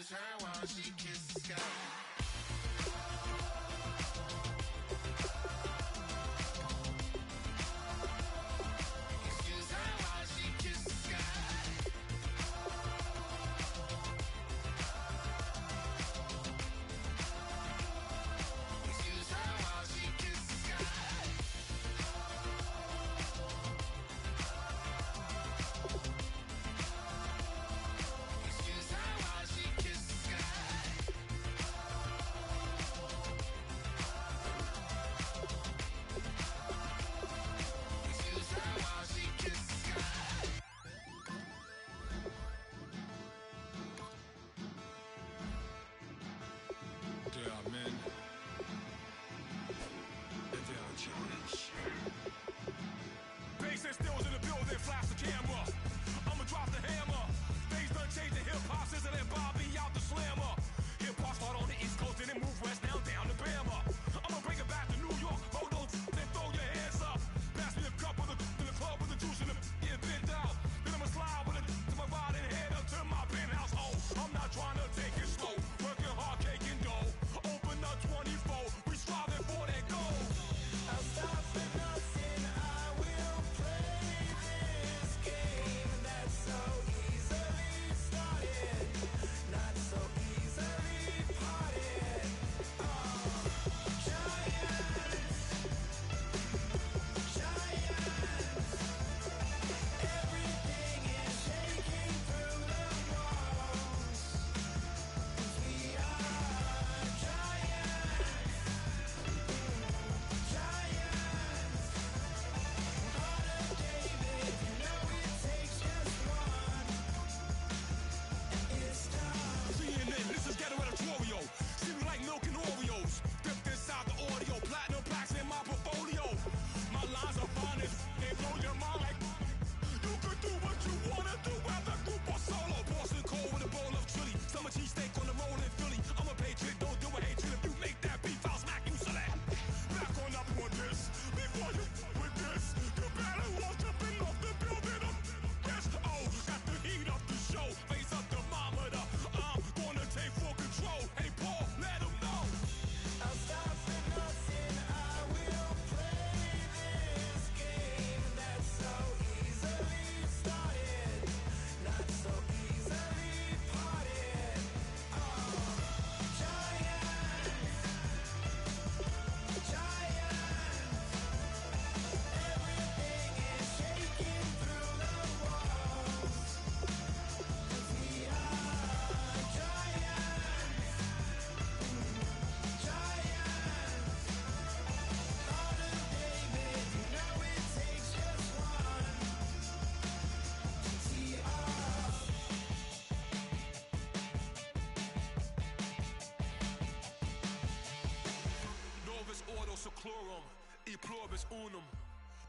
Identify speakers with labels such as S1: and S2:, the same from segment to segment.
S1: Excuse her while she kisses the sky.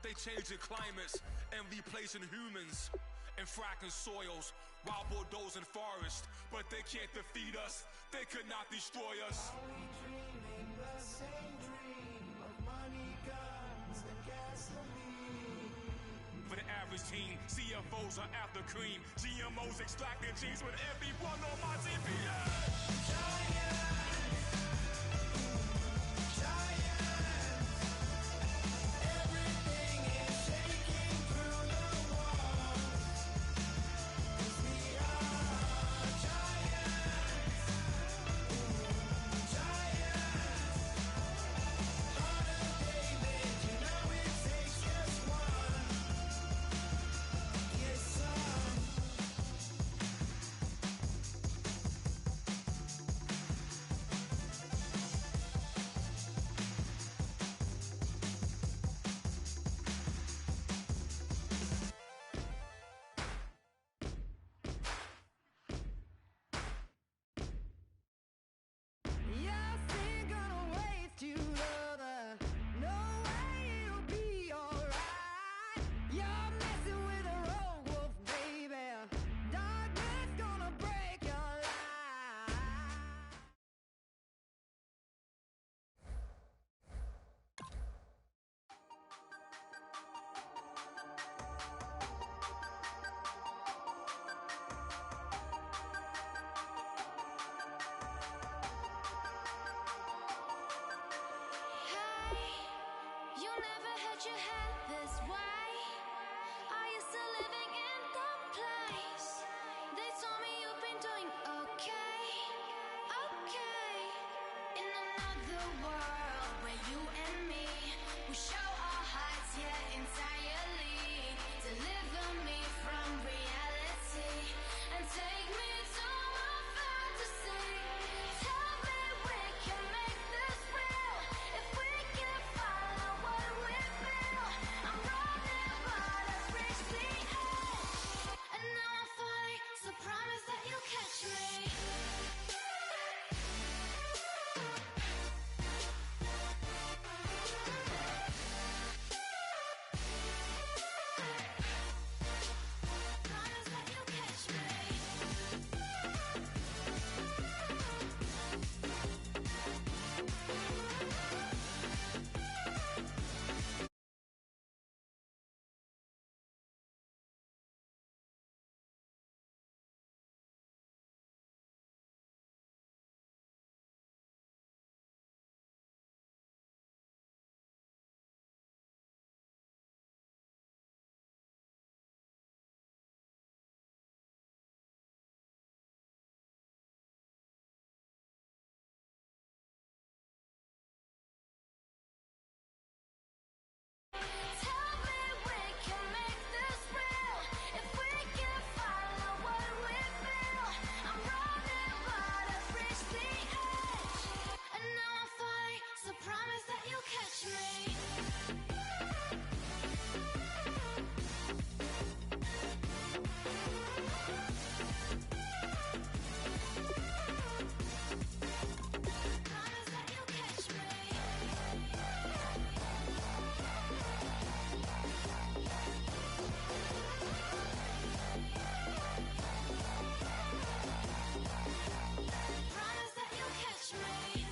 S2: They changing climates and replacing humans and fracking soils while bulldozing forests, but they can't defeat us. They could not destroy us.
S3: Are we dreaming the same dream of money, guns, and gasoline?
S2: For the average teen, CFOs are after cream. GMOs extracting genes with everyone on my GPS.
S4: a world where you and me, we show our hearts, yeah, entirely. Deliver me from reality and take me to my fantasy. Tell me we can make this real if we can follow what we feel. I'm running, but I've reached the edge, and now I'm falling, so promise that you'll catch me. Promise that you'll catch me. Tell me we can make this real if we can follow what we feel. I'm running, but I've reached the edge, and now I'm falling, so promise that you'll catch me. Promise that you'll catch me. Promise that you'll catch me.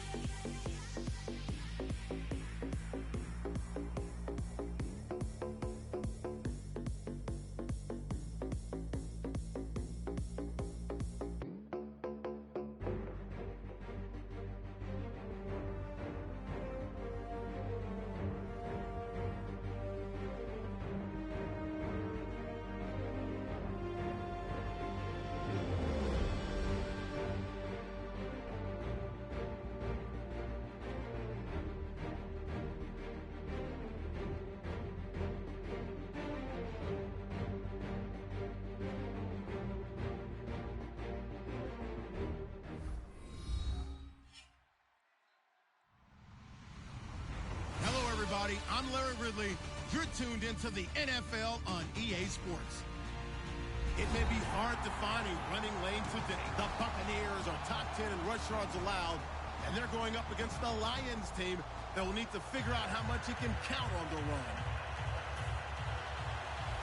S5: Hello, everybody. I'm Larry Ridley. You're tuned into the NFL on EA Sports. It may be hard to find a running lane today. The Buccaneers are top 10 in rush yards allowed, and they're going up against the Lions team that will need to figure out how much it can count on the run.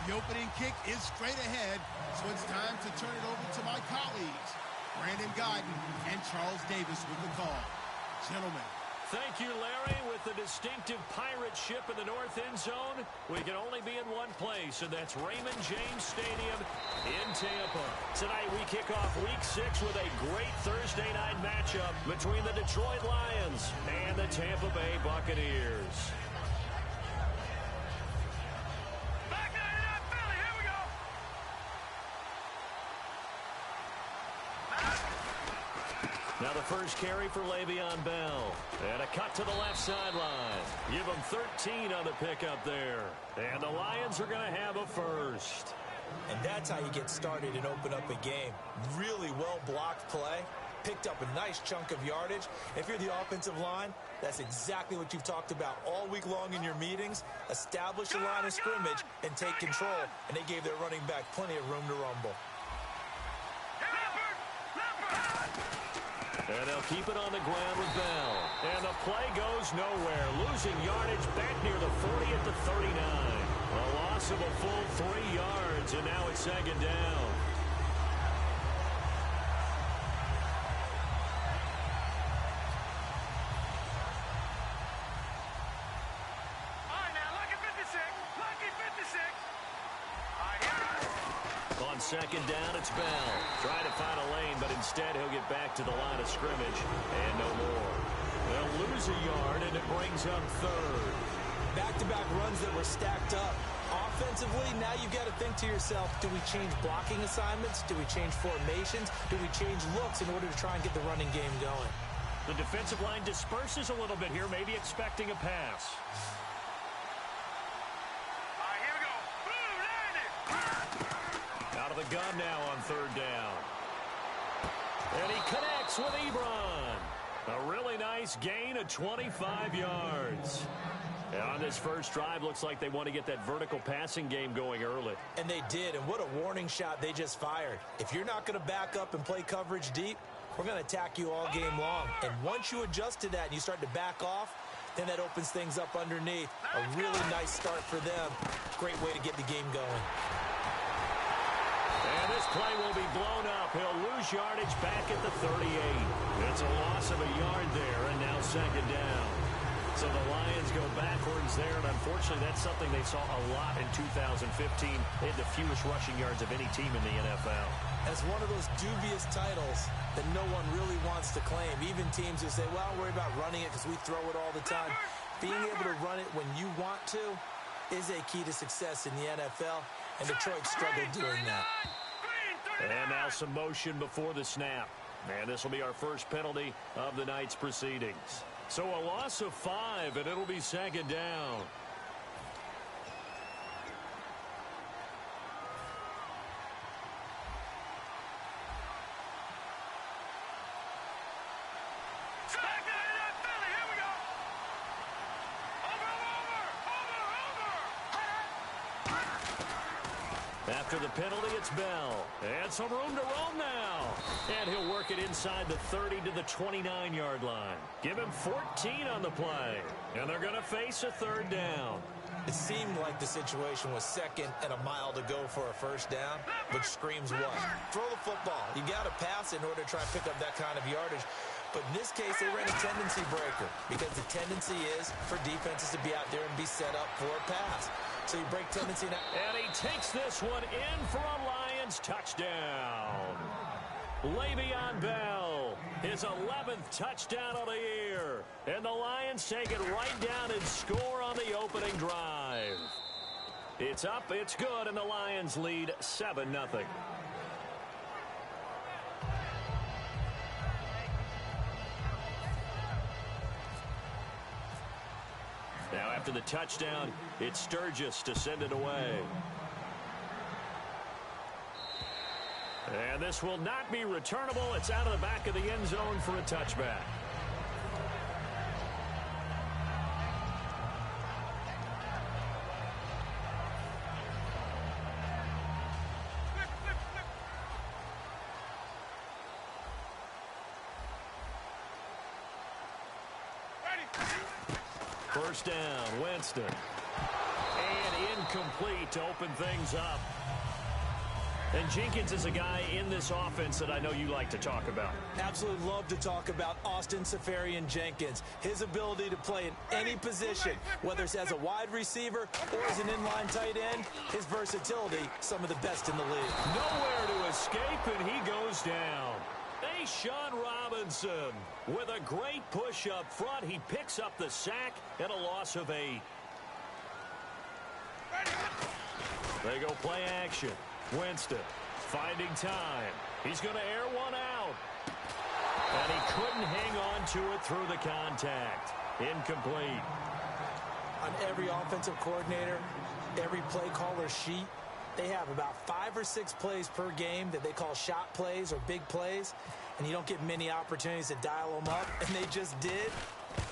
S5: The opening kick is straight ahead, so it's time to turn it over to my colleagues, Brandon Godden and Charles Davis with the call. Gentlemen.
S6: Thank you, Larry. With the distinctive pirate ship in the north end zone, we can only be in one place, and that's Raymond James Stadium in Tampa. Tonight we kick off Week 6 with a great Thursday night matchup between the Detroit Lions and the Tampa Bay Buccaneers. Now the first carry for Le'Veon Bell. And a cut to the left sideline. Give them 13 on the pickup there. And the Lions are going to have a first.
S7: And that's how you get started and open up a game. Really well-blocked play. Picked up a nice chunk of yardage. If you're the offensive line, that's exactly what you've talked about all week long in your meetings. Establish a line of scrimmage and take control. And they gave their running back plenty of room to rumble.
S6: And they'll keep it on the ground with Bell. And the play goes nowhere. Losing yardage back near the 40 at the 39. A loss of a full 3 yards, and now it's second down.
S8: All right, now, lucky 56. Lucky 56.
S6: On second down, it's Bell. Trying to find a lane, but instead he'll get back to the line of scrimmage. And no more. They'll lose a yard, and it brings up third.
S7: Back-to-back runs that were stacked up. Offensively, now you've got to think to yourself, do we change blocking assignments? Do we change formations? Do we change looks in order to try and get the running game going?
S6: The defensive line disperses a little bit here, maybe expecting a pass.
S8: All right, here we go. Boom,
S6: Out of the gun now on third down. And he connects with Ebron. A really nice gain of 25 yards. And on this first drive, looks like they want to get that vertical passing game going early.
S7: And they did, and what a warning shot they just fired. If you're not going to back up and play coverage deep, we're going to attack you all game long. And once you adjust to that and you start to back off, then that opens things up underneath. A really nice start for them. Great way to get the game going.
S6: And this play will be blown up. He'll lose yardage back at the 38. It's a loss of a yard there, and now second down. So the Lions go backwards there, and unfortunately that's something they saw a lot in 2015. They had the fewest rushing yards of any team in the NFL.
S7: That's one of those dubious titles that no one really wants to claim. Even teams who say, well, don't worry about running it because we throw it all the time. Being able to run it when you want to is a key to success in the NFL, and Detroit struggled doing that.
S6: And now some motion before the snap. And this will be our first penalty of the night's proceedings. So a loss of 5, and it'll be second down. After the penalty, it's Bell. And some room to roam now. And he'll work it inside the 30 to the 29-yard line. Give him 14 on the play. And they're going to face a third down.
S7: It seemed like the situation was second and a mile to go for a first down, which screams what? Throw the football. You got to pass in order to try and pick up that kind of yardage. But in this case, they ran a tendency breaker because the tendency is for defenses to be out there and be set up for a pass. So you break tendency now.
S6: And he takes this one in for a Lions touchdown. Le'Veon Bell, his 11th touchdown of the year. And the Lions take it right down and score on the opening drive. It's up, it's good, and the Lions lead 7-0. Now after the touchdown, it's Sturgis to send it away. And this will not be returnable. It's out of the back of the end zone for a touchback. First down, Winston. And incomplete to open things up. And Jenkins is a guy in this offense that I know you like to talk about.
S7: Absolutely love to talk about Austin Seferian-Jenkins. His ability to play in any position, whether it's as a wide receiver or as an inline tight end, his versatility, some of the best in the league.
S6: Nowhere to escape, and he goes down. Sean Robinson with a great push up front. He picks up the sack and a loss of 8. They go play action. Winston finding time. He's going to air one out. And he couldn't hang on to it through the contact. Incomplete.
S7: On every offensive coordinator, every play caller sheet, they have about 5 or 6 plays per game that they call shot plays or big plays, and you don't get many opportunities to dial them up, and they just did,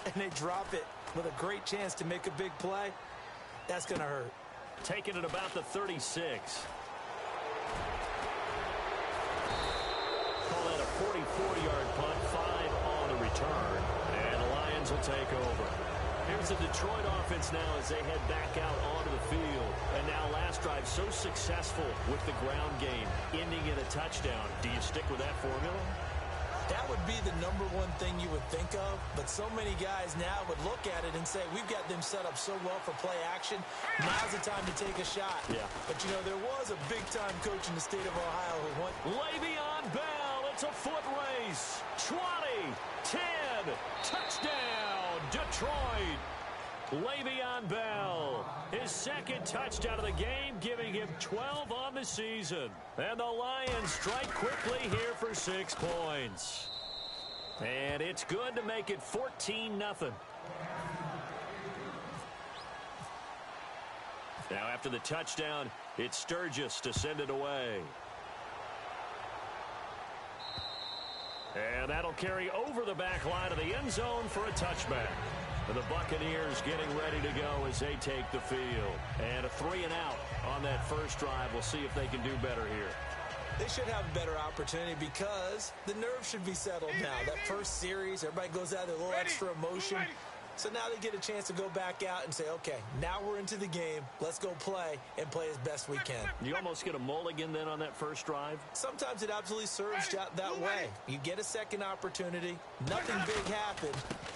S7: and they drop it with a great chance to make a big play. That's going to hurt.
S6: Taking it about the 36. Call that a 44-yard punt, 5 on the return, and the Lions will take over. Here's the Detroit offense now as they head back out onto the field. And now last drive so successful with the ground game, ending in a touchdown. Do you stick with that formula?
S7: That would be the number one thing you would think of, but so many guys now would look at it and say, we've got them set up so well for play action, now's the time to take a shot.
S6: Yeah. But,
S7: you know, there was a big-time coach in the state of Ohio who won.
S6: Le'Veon Bell, it's a foot race. 20, 10, touchdown, Detroit. Le'Veon Bell, his second touchdown of the game, giving him 12 on the season. And the Lions strike quickly here for 6 points. And it's good to make it 14-0. Now after the touchdown, it's Sturgis to send it away. And that'll carry over the back line of the end zone for a touchback. And the Buccaneers getting ready to go as they take the field. And a 3-and-out on that first drive. We'll see if they can do better here.
S7: They should have a better opportunity because the nerves should be settled now. That first series, everybody goes out with a little extra emotion. So now they get a chance to go back out and say, okay, now we're into the game. Let's go play and play as best we can.
S6: You almost get a mulligan then on that first drive?
S7: Sometimes it absolutely serves that way. You get a second opportunity. Nothing big happened.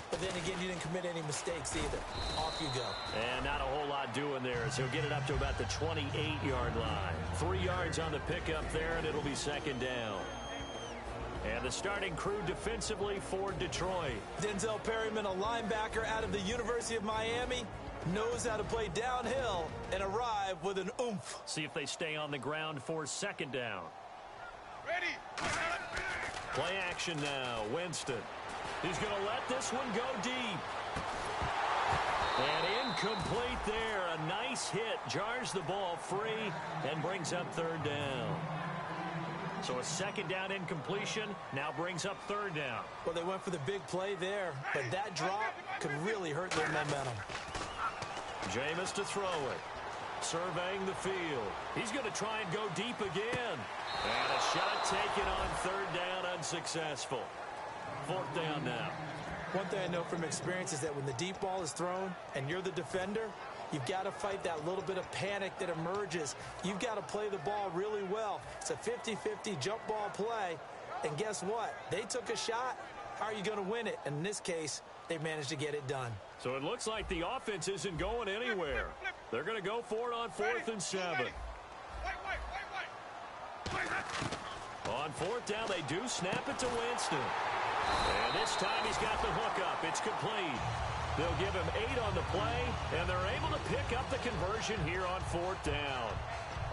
S7: But then again, you didn't commit any mistakes either. Off you go.
S6: And not a whole lot doing there as he'll get it up to about the 28-yard line. 3 yards on the pickup there, and it'll be second down. And the starting crew defensively for Detroit.
S7: Denzel Perryman, a linebacker out of the University of Miami, knows how to play downhill and arrive with an oomph.
S6: See if they stay on the ground for second down.
S8: Ready.
S6: Play action now. Winston. He's going to let this one go deep. And incomplete there. A nice hit. Jars the ball free and brings up third down. So a second down incompletion now brings up third down.
S7: Well, they went for the big play there, but that drop could really hurt their momentum.
S6: Jameis to throw it. Surveying the field. He's going to try and go deep again. And a shot taken on third down, unsuccessful. Fourth down now.
S7: One thing I know from experience is that when the deep ball is thrown and you're the defender, you've got to fight that little bit of panic that emerges. You've got to play the ball really well. It's a 50-50 jump ball play. And guess what? They took a shot. How are you going to win it? And in this case, they managed to get it done.
S6: So it looks like the offense isn't going anywhere. They're going to go for it on 4th and 7. On 4th down, they do snap it to Winston. And this time he's got the hook up. It's complete. They'll give him 8 on the play, and they're able to pick up the conversion here on 4th down.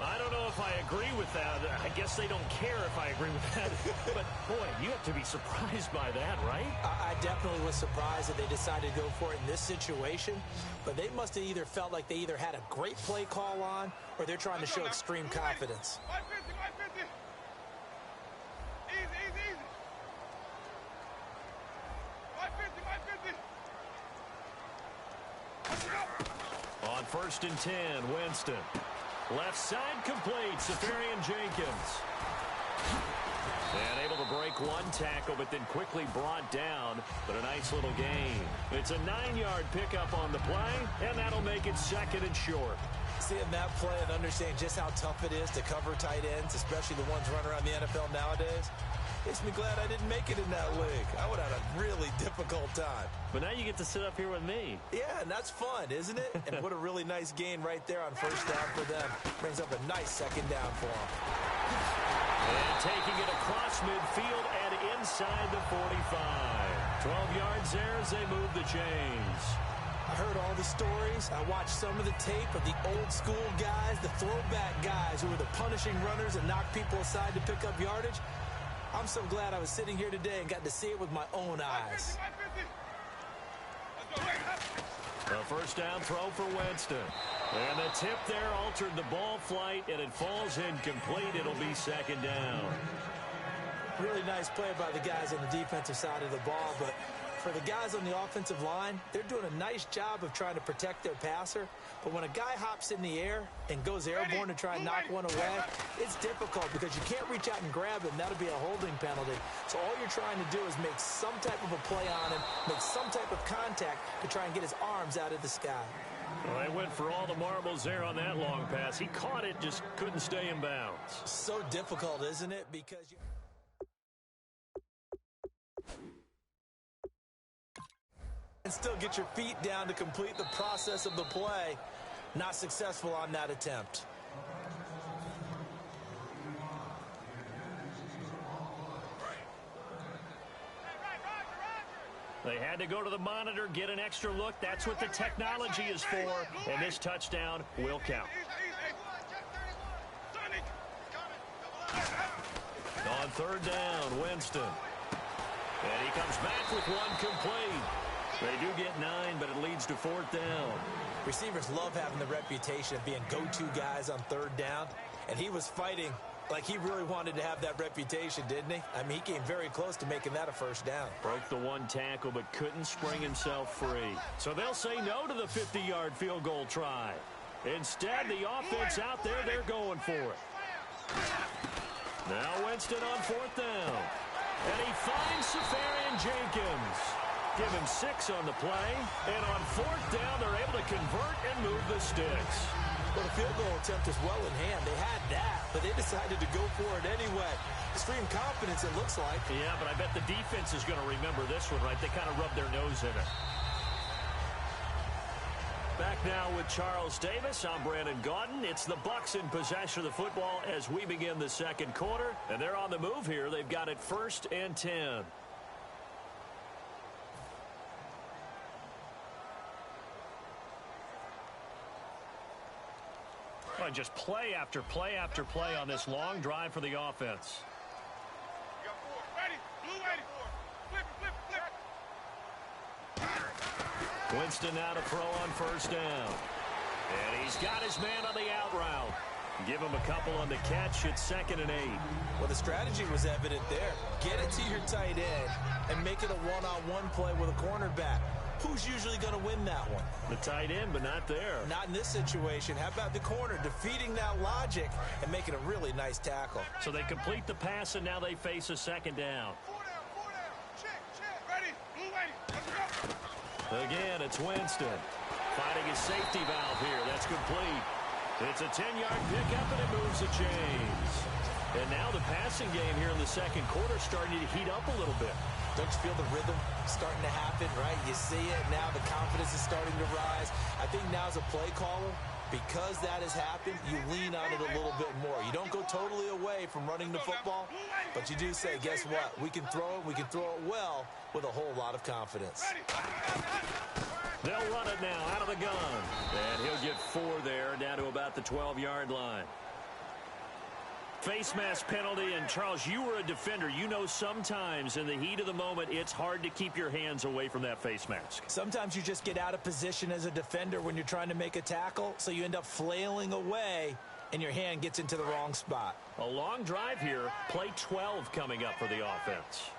S6: I don't know if I agree with that. I guess they don't care if I agree with that. But, boy, you have to be surprised by that, right?
S7: I definitely was surprised that they decided to go for it in this situation. But they must have either felt like they either had a great play call on or they're trying to show extreme confidence.
S8: 550. Easy. 550.
S6: On 1st and 10, Winston. Left side complete, Safarian Jenkins. And able to break one tackle, but then quickly brought down. But a nice little gain. It's a 9-yard pickup on the play, and that'll make it second and short.
S7: Seeing that play and understanding just how tough it is to cover tight ends, especially the ones running around the NFL nowadays, makes me glad I didn't make it in that league. I would have had a really difficult time.
S6: But now you get to sit up here with me.
S7: Yeah, and that's fun, isn't it? And what a really nice gain right there on 1st down for them. Brings up a nice second down for them.
S6: And taking it across midfield and inside the 45. 12 yards there as they move the chains.
S7: I heard all the stories. I watched some of the tape of the old school guys, the throwback guys who were the punishing runners and knocked people aside to pick up yardage. I'm so glad I was sitting here today and got to see it with my own eyes.
S6: A 1st down throw for Winston. And the tip there altered the ball flight, and it falls incomplete. It'll be second down.
S7: Really nice play by the guys on the defensive side of the ball, but for the guys on the offensive line, they're doing a nice job of trying to protect their passer. But when a guy hops in the air and goes airborne to try and knock one away, it's difficult because you can't reach out and grab him. That'll be a holding penalty. So all you're trying to do is make some type of a play on him, make some type of contact to try and get his arms out of the sky.
S6: Well, they went for all the marbles there on that long pass. He caught it, just couldn't stay in bounds.
S7: So difficult, isn't it? Because you and still get your feet down to complete the process of the play. Not successful on that attempt.
S6: They had to go to the monitor, get an extra look. That's what the technology is for. And this touchdown will count. On 3rd down, Winston. And he comes back with one complete. They do get 9, but it leads to 4th down.
S7: Receivers love having the reputation of being go-to guys on 3rd down, and he was fighting like he really wanted to have that reputation, didn't he? I mean, he came very close to making that a 1st down.
S6: Broke the 1 tackle, but couldn't spring himself free. So they'll say no to the 50-yard field goal try. Instead, the offense out there, they're going for it. Now Winston on 4th down. And he finds Safarian Jenkins. Give him 6 on the play. And on 4th down, they're able to convert and move the sticks.
S7: Well, the field goal attempt is well in hand. They had that, but they decided to go for it anyway. Extreme confidence, it looks like.
S6: Yeah, but I bet the defense is going to remember this one, right? They kind of rubbed their nose in it. Back now with Charles Davis. I'm Brandon Gaudin. It's the Bucs in possession of the football as we begin the 2nd quarter. And they're on the move here. They've got it 1st and 10. Just play after play after play on this long drive for the offense.
S8: Ready. Blue ready. Flip it.
S6: Winston now to throw on 1st down. And he's got his man on the out route. Give him a couple on the catch. It's 2nd and 8.
S7: Well, the strategy was evident there. Get it to your tight end and make it a one-on-one play with a cornerback. Who's usually going to win that one?
S6: The tight end, but not there.
S7: Not in this situation. How about the corner defeating that logic and making a really nice tackle?
S6: So they complete the pass, and now they face a 2nd down.
S8: 4 down. Check. Ready. Blue ready. Let's go.
S6: Again, it's Winston. Finding his safety valve here. That's complete. It's a 10-yard pickup, and it moves the chains. And now the passing game here in the 2nd quarter starting to heat up a little bit.
S7: Don't you feel the rhythm starting to happen, right? You see it now. The confidence is starting to rise. I think now as a play caller, because that has happened, you lean on it a little bit more. You don't go totally away from running the football, but you do say, guess what? We can throw it. We can throw it well with a whole lot of confidence.
S6: They'll run it now out of the gun. And he'll get 4 there, down to about the 12-yard line. Face mask penalty, and Charles, you were a defender. You know sometimes in the heat of the moment, it's hard to keep your hands away from that face mask.
S7: Sometimes you just get out of position as a defender when you're trying to make a tackle, so you end up flailing away, and your hand gets into the wrong spot.
S6: A long drive here, play 12 coming up for the offense.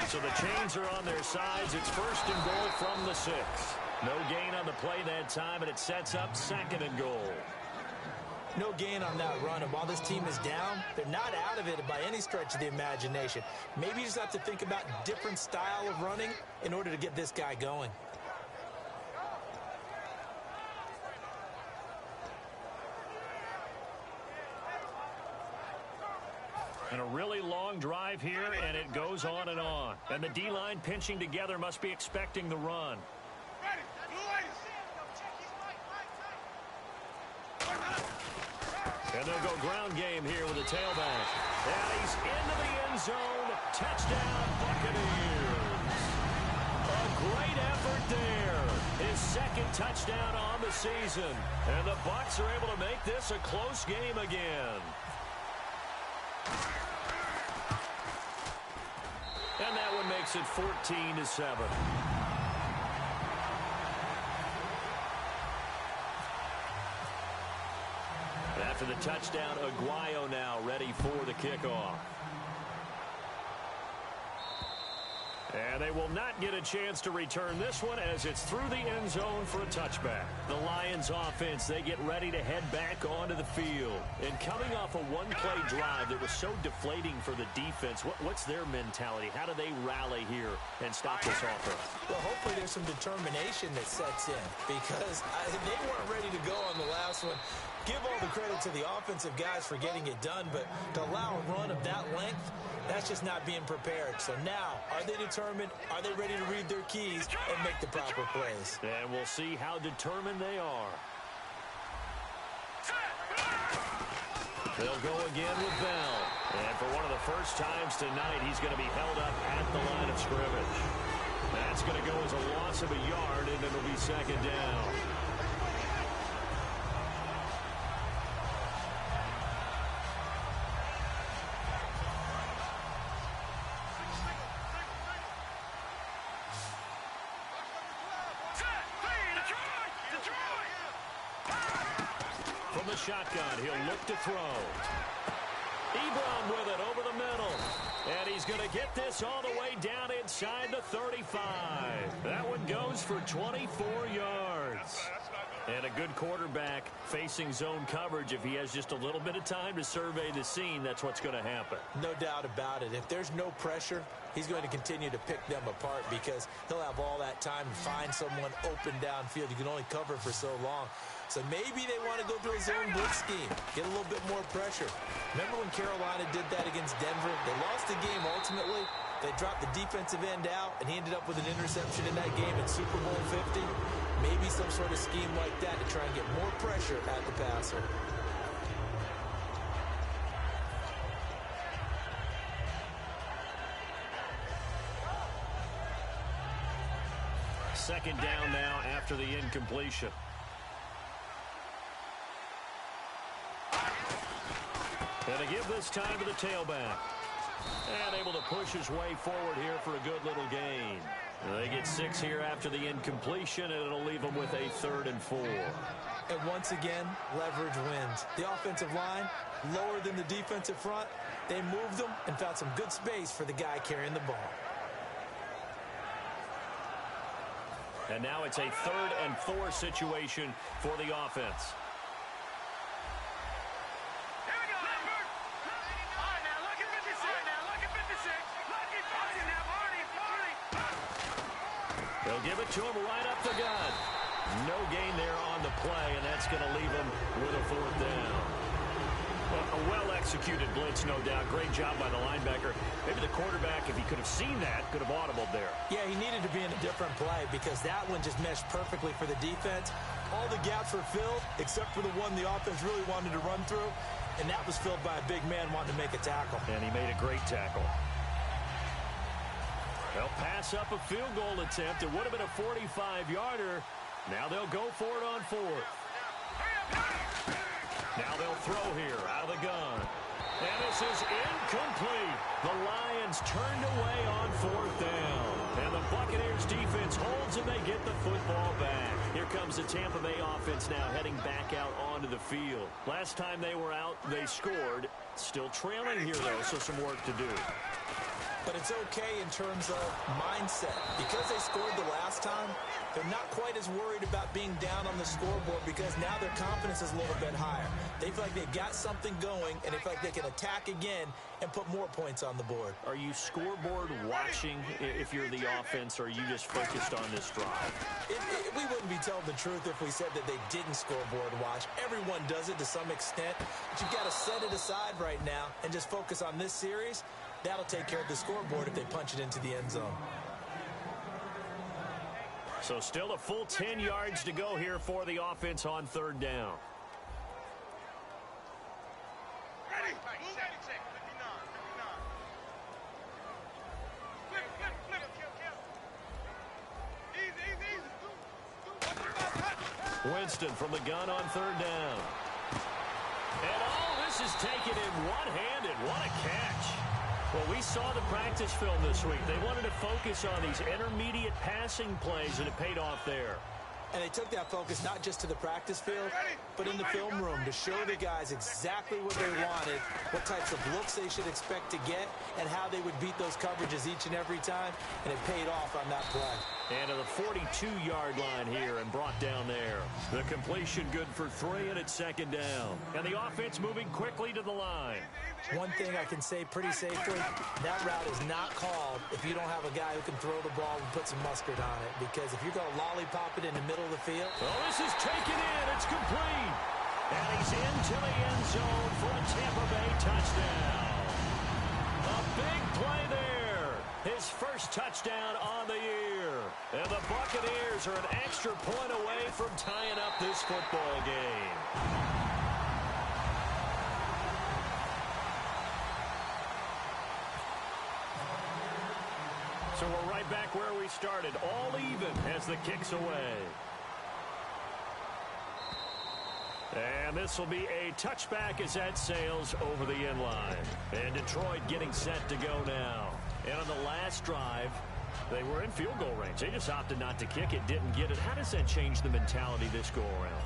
S6: So the chains are on their sides. It's 1st and goal from the 6. No gain on the play that time, and it sets up 2nd and goal.
S7: No gain on that run, and while this team is down, they're not out of it by any stretch of the imagination. Maybe you just have to think about different style of running in order to get this guy going.
S6: And a really long drive here, and it goes on and on. And the D-line pinching together must be expecting the run.
S8: Ready. Blue ready.
S6: And they'll go ground game here with a tailback. And he's into the end zone. Touchdown, Buccaneers. A great effort there. His 2nd touchdown on the season. And the Bucs are able to make this a close game again. And that one makes it 14-7. After the touchdown, Aguayo now ready for the kickoff. And they will not get a chance to return this one as it's through the end zone for a touchback. The Lions offense, they get ready to head back onto the field. And coming off a one-play drive that was so deflating for the defense, what's their mentality? How do they rally here and stop this offense?
S7: Well, hopefully there's some determination that sets in because they weren't ready to go on the last one. Give all the credit to the offensive guys for getting it done, but to allow a run of that length, that's just not being prepared. So now, are they determined? Are they ready to read their keys and make the proper plays?
S6: And we'll see how determined they are. They'll go again with Bell. And for one of the first times tonight, he's going to be held up at the line of scrimmage. That's going to go as a loss of a yard, and it'll be 2nd down. From the shotgun, he'll look to throw. Ebron with it over the middle. And he's going to get this all the way down inside the 35. That one goes for 24 yards. And a good quarterback facing zone coverage. If he has just a little bit of time to survey the scene, that's what's going to happen.
S7: No doubt about it. If there's no pressure, he's going to continue to pick them apart because he'll have all that time to find someone open downfield. You can only cover for so long. So maybe they want to go to a zone blitz scheme, get a little bit more pressure. Remember when Carolina did that against Denver? They lost the game ultimately. They dropped the defensive end out, and he ended up with an interception in that game in Super Bowl 50. Maybe some sort of scheme like that to try and get more pressure at the passer.
S6: Second down now after the incompletion. And to give this time to the tailback. And able to push his way forward here for a good little gain. They get 6 here after the incompletion, and it'll leave them with a 3rd and 4.
S7: And once again, leverage wins. The offensive line, lower than the defensive front. They moved them and found some good space for the guy carrying the ball.
S6: And now it's a 3rd and 4 situation for the offense. They'll give it to him right up the gut. No gain there on the play, and that's going to leave him with a 4th down. A well-executed blitz, no doubt. Great job by the linebacker. Maybe the quarterback, if he could have seen that, could have audibled there.
S7: Yeah, he needed to be in a different play because that one just meshed perfectly for the defense. All the gaps were filled except for the one the offense really wanted to run through, and that was filled by a big man wanting to make a tackle.
S6: And he made a great tackle. They'll pass up a field goal attempt. It would have been a 45-yarder. Now they'll go for it on 4th. Now they'll throw here out of the gun. And this is incomplete. The Lions turned away on 4th down. And the Buccaneers defense holds and they get the football back. Here comes the Tampa Bay offense now heading back out onto the field. Last time they were out, they scored. Still trailing here, though, so some work to do.
S7: But it's okay in terms of mindset. Because they scored the last time, they're not quite as worried about being down on the scoreboard because now their confidence is a little bit higher. They feel like they've got something going, and they feel like they can attack again and put more points on the board.
S6: Are you scoreboard watching if you're the offense, or are you just focused on this drive?
S7: We wouldn't be telling the truth if we said that they didn't scoreboard watch. Everyone does it to some extent. But you've got to set it aside right now and just focus on this series. That'll take care of the scoreboard if they punch it into the end zone.
S6: So still a full 10 yards to go here for the offense on 3rd down.
S8: Ready?
S6: Winston from the gun on 3rd down. And this is taken in one-handed. What a catch. Well, we saw the practice film this week. They wanted to focus on these intermediate passing plays, and it paid off there.
S7: And they took that focus not just to the practice field, but in the film room to show the guys exactly what they wanted, what types of looks they should expect to get, and how they would beat those coverages each and every time, and it paid off on that play.
S6: And to the 42-yard line here and brought down there. The completion good for 3, and it's 2nd down. And the offense moving quickly to the line.
S7: One thing I can say pretty safely, that route is not called if you don't have a guy who can throw the ball and put some mustard on it. Because if you're going to lollipop it in the middle of the field.
S6: Oh, this is taken in. It's complete. And he's into the end zone for a Tampa Bay touchdown. A big play there. His first touchdown on the year. And the Buccaneers are an extra point away from tying up this football game. So we're right back where we started, all even as the kick's away. And this will be a touchback as that sails over the end line. And Detroit getting set to go now. And on the last drive, They were in field goal range. They just opted not to kick it, didn't get it. How does that change the mentality this go-around?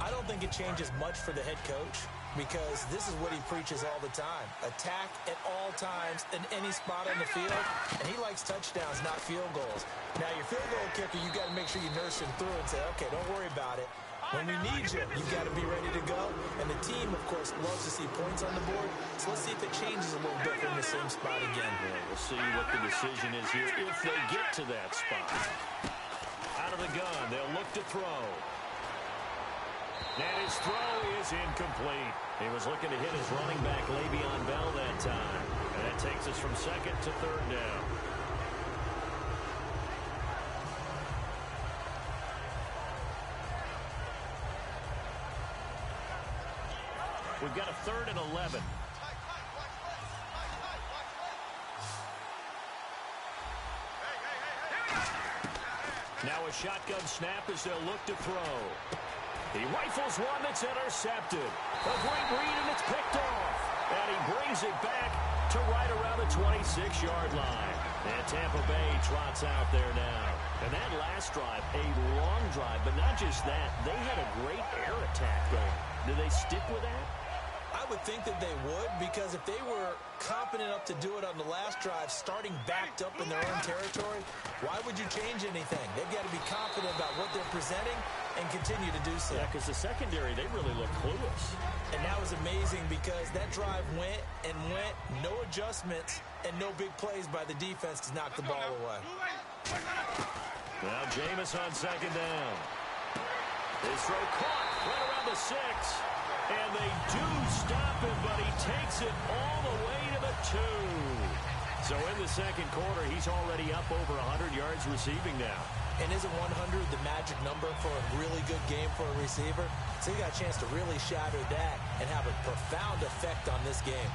S7: I don't think it changes much for the head coach because this is what he preaches all the time. Attack at all times in any spot on the field, and he likes touchdowns, not field goals. Now, your field goal kicker, you got to make sure you nurse him through and say, okay, don't worry about it. When we need you, you've got to be ready to go. And the team, of course, loves to see points on the board. So let's see if it changes a little bit from the same spot again.
S6: Yeah, we'll see what the decision is here if they get to that spot. Out of the gun, they'll look to throw. And his throw is incomplete. He was looking to hit his running back, Le'Veon Bell, that time. And that takes us from second to third down. We've got a 3rd and 11. Now a shotgun snap as they'll look to throw. He rifles one that's intercepted. A great read, and it's picked off. And he brings it back to right around the 26-yard line. And Tampa Bay trots out there now. And that last drive, a long drive, but not just that. They had a great air attack going. Do they stick with that?
S7: I would think that they would, because if they were confident enough to do it on the last drive, starting backed up in their own territory, why would you change anything? They've got to be confident about what they're presenting and continue to do so.
S6: Yeah, because the secondary, they really look clueless.
S7: And that was amazing because that drive went and went, no adjustments, and no big plays by the defense to knock the ball away.
S6: Now Jameis on second down. His throw caught right around the 6. And they do stop him, but he takes it all the way to the 2. So in the second quarter, he's already up over 100 yards receiving now.
S7: And isn't 100 the magic number for a really good game for a receiver? So you got a chance to really shatter that and have a profound effect on this game.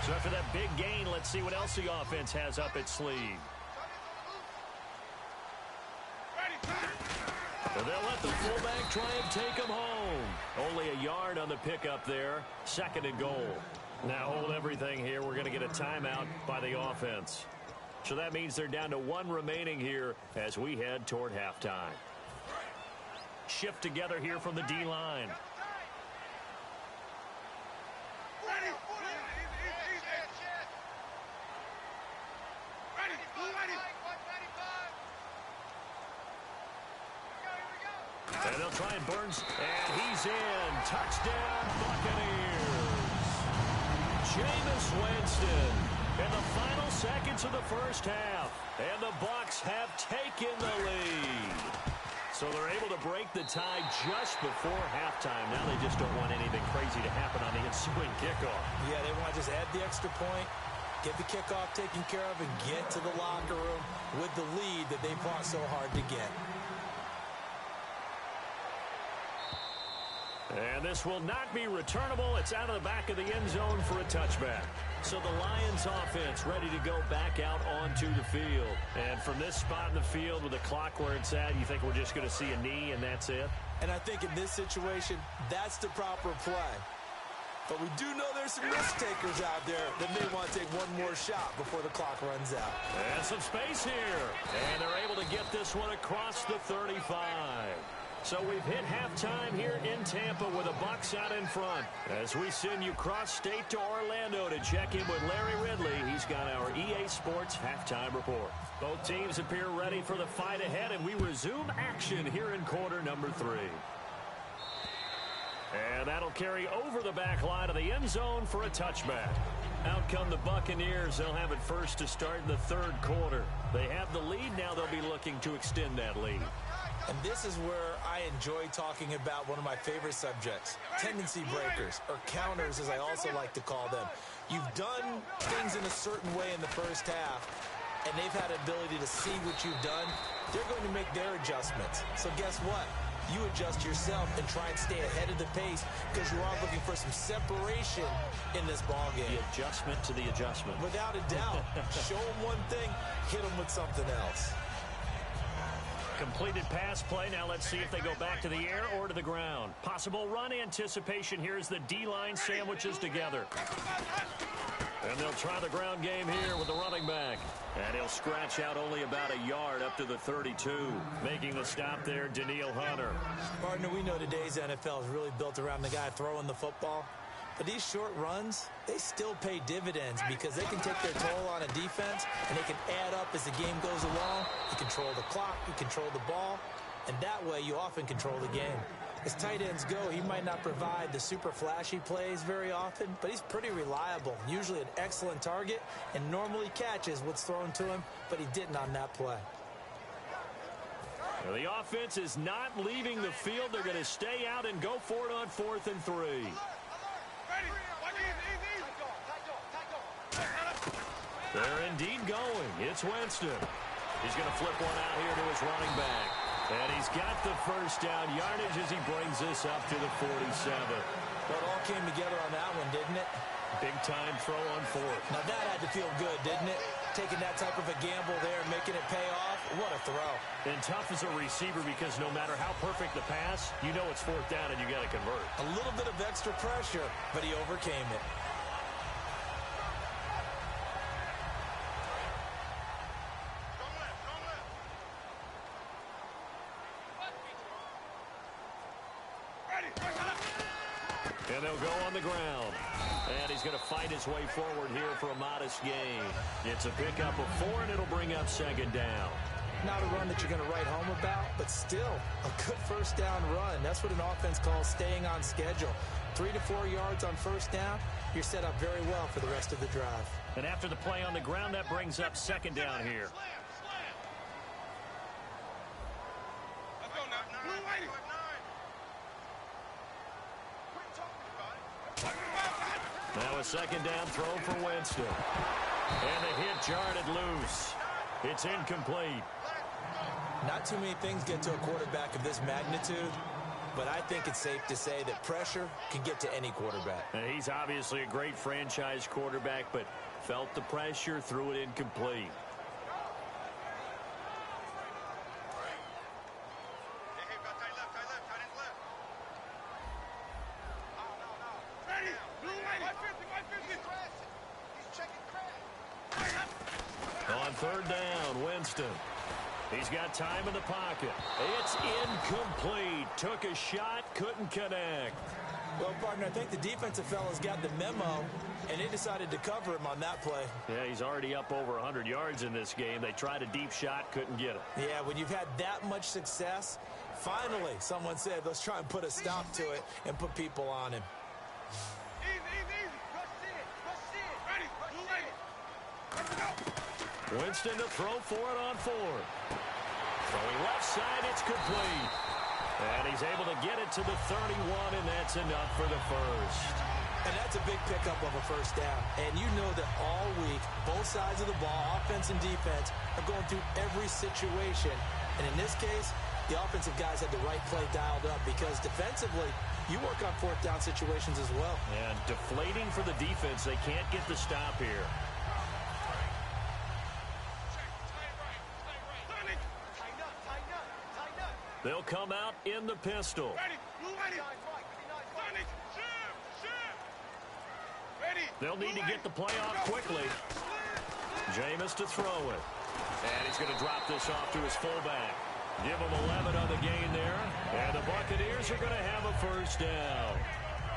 S6: So after that big gain, let's see what else the offense has up its sleeve. So they'll let the fullback try and take him home. Only a yard on the pickup there. 2nd and goal. Now hold everything here. We're going to get a timeout by the offense. So that means they're down to 1 remaining here as we head toward halftime. Shift together here from the D-line. And they'll try and Burns, and he's in. Touchdown, Buccaneers. Jameis Winston in the final seconds of the first half. And the Bucs have taken the lead. So they're able to break the tie just before halftime. Now they just don't want anything crazy to happen on the ensuing kickoff.
S7: Yeah, they want to just add the extra point, get the kickoff taken care of, and get to the locker room with the lead that they fought so hard to get.
S6: And this will not be returnable. It's out of the back of the end zone for a touchback. So the Lions offense ready to go back out onto the field. And from this spot in the field with the clock where it's at, you think we're just going to see a knee and that's it?
S7: And I think in this situation, that's the proper play. But we do know there's some risk takers out there that may want to take one more shot before the clock runs out.
S6: And some space here. And they're able to get this one across the 35. So we've hit halftime here in Tampa with the Bucs out in front. As we send you cross-state to Orlando to check in with Larry Ridley, he's got our EA Sports halftime report. Both teams appear ready for the fight ahead, and we resume action here in quarter number 3. And that'll carry over the back line of the end zone for a touchback. Out come the Buccaneers. They'll have it first to start in the 3rd quarter. They have the lead. Now they'll be looking to extend that lead.
S7: And this is where I enjoy talking about one of my favorite subjects, tendency breakers, or counters as I also like to call them. You've done things in a certain way in the first half, and they've had an ability to see what you've done. They're going to make their adjustments. So guess what? You adjust yourself and try and stay ahead of the pace because you are looking for some separation in this ballgame.
S6: The adjustment to the adjustment.
S7: Without a doubt. Show them one thing, hit them with something else.
S6: Completed pass play. Now let's see if they go back to the air or to the ground. Possible run anticipation here as the D-line sandwiches together. And they'll try the ground game here with the running back. And he'll scratch out only about a yard up to the 32. Making the stop there, Danielle Hunter.
S7: Partner, we know today's NFL is really built around the guy throwing the football. But these short runs, they still pay dividends because they can take their toll on a defense and they can add up as the game goes along. You control the clock, you control the ball, and that way you often control the game. As tight ends go, he might not provide the super flashy plays very often, but he's pretty reliable, usually an excellent target, and normally catches what's thrown to him, but he didn't on that play.
S6: Well, the offense is not leaving the field. They're going to stay out and go for it on 4th and 3. They're indeed going. It's Winston. He's going to flip one out here to his running back. And he's got the first down yardage as he brings this up to the 47.
S7: Well, it all came together on that one, didn't it?
S6: Big-time throw on 4th.
S7: Now, that had to feel good, didn't it? Taking that type of a gamble there, making it pay off. What a throw.
S6: And tough as a receiver because no matter how perfect the pass, you know it's 4th down and you got to convert.
S7: A little bit of extra pressure, but he overcame it.
S6: And they'll go on the ground. And he's going to fight his way forward here for a modest gain. It's a pickup of 4, and it'll bring up 2nd down.
S7: Not a run that you're going to write home about, but still a good first down run. That's what an offense calls staying on schedule. 3 to 4 yards on first down, you're set up very well for the rest of the drive.
S6: And after the play on the ground, that brings up 2nd down here. Now a 2nd down throw for Winston. And the hit jarred loose. It's incomplete.
S7: Not too many things get to a quarterback of this magnitude, but I think it's safe to say that pressure can get to any quarterback.
S6: And he's obviously a great franchise quarterback, but felt the pressure, threw it incomplete. On 3rd down, Winston. He's got time in the pocket. It's incomplete. Took a shot, couldn't connect.
S7: Well, partner, I think the defensive fellas got the memo, and they decided to cover him on that play.
S6: Yeah, he's already up over 100 yards in this game. They tried a deep shot, couldn't get it.
S7: Yeah, when you've had that much success, finally someone said, let's try and put a stop to it and put people on him.
S6: Winston to throw for it on 4. Throwing left side, it's complete. And he's able to get it to the 31, and that's enough for the first.
S7: And that's a big pickup of a first down. And you know that all week, both sides of the ball, offense and defense, are going through every situation. And in this case, the offensive guys had the right play dialed up because defensively, you work on 4th down situations as well.
S6: And deflating for the defense. They can't get the stop here. They'll come out in the pistol. They'll need to get the play off quickly. Jameis to throw it. And he's going to drop this off to his fullback. Give him 11 on the gain there. And the Buccaneers are going to have a first down.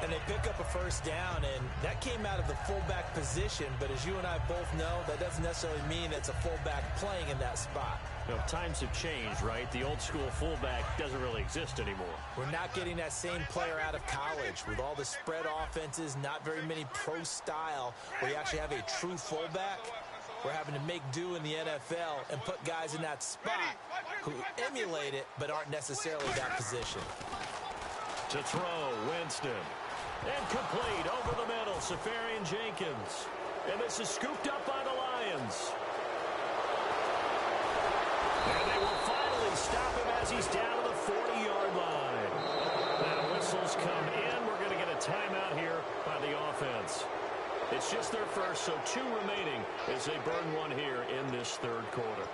S7: And they pick up a first down, and that came out of the fullback position. But as you and I both know, that doesn't necessarily mean it's a fullback playing in that spot.
S6: You know, times have changed, right? The old school fullback doesn't really exist anymore.
S7: We're not getting that same player out of college with all the spread offenses, not very many pro style, where you actually have a true fullback. We're having to make do in the NFL and put guys in that spot who emulate it but aren't necessarily that position.
S6: To throw, Winston. And complete over the middle, Safarian Jenkins. And this is scooped up by the Lions. And they will finally stop him as he's down to the 40-yard line. Now whistles come in. We're going to get a timeout here by the offense. It's just their first, so 2 remaining as they burn one here in this 3rd quarter.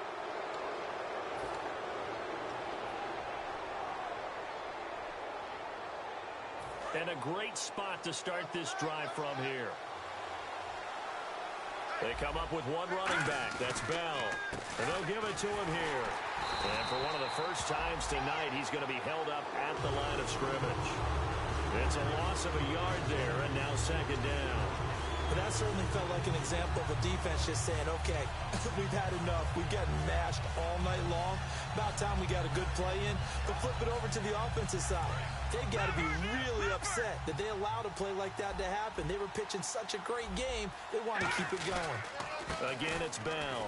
S6: And a great spot to start this drive from here. They come up with one running back. That's Bell. And they'll give it to him here. And for one of the first times tonight, he's going to be held up at the line of scrimmage. It's a loss of a yard there, and now second down.
S7: But that certainly felt like an example of a defense just saying, okay, we've had enough. We've gotten mashed all night long. About time we got a good play in. But flip it over to the offensive side. They got to be really upset that they allowed a play like that to happen. They were pitching such a great game, they want to keep it going.
S6: Again, it's Bell.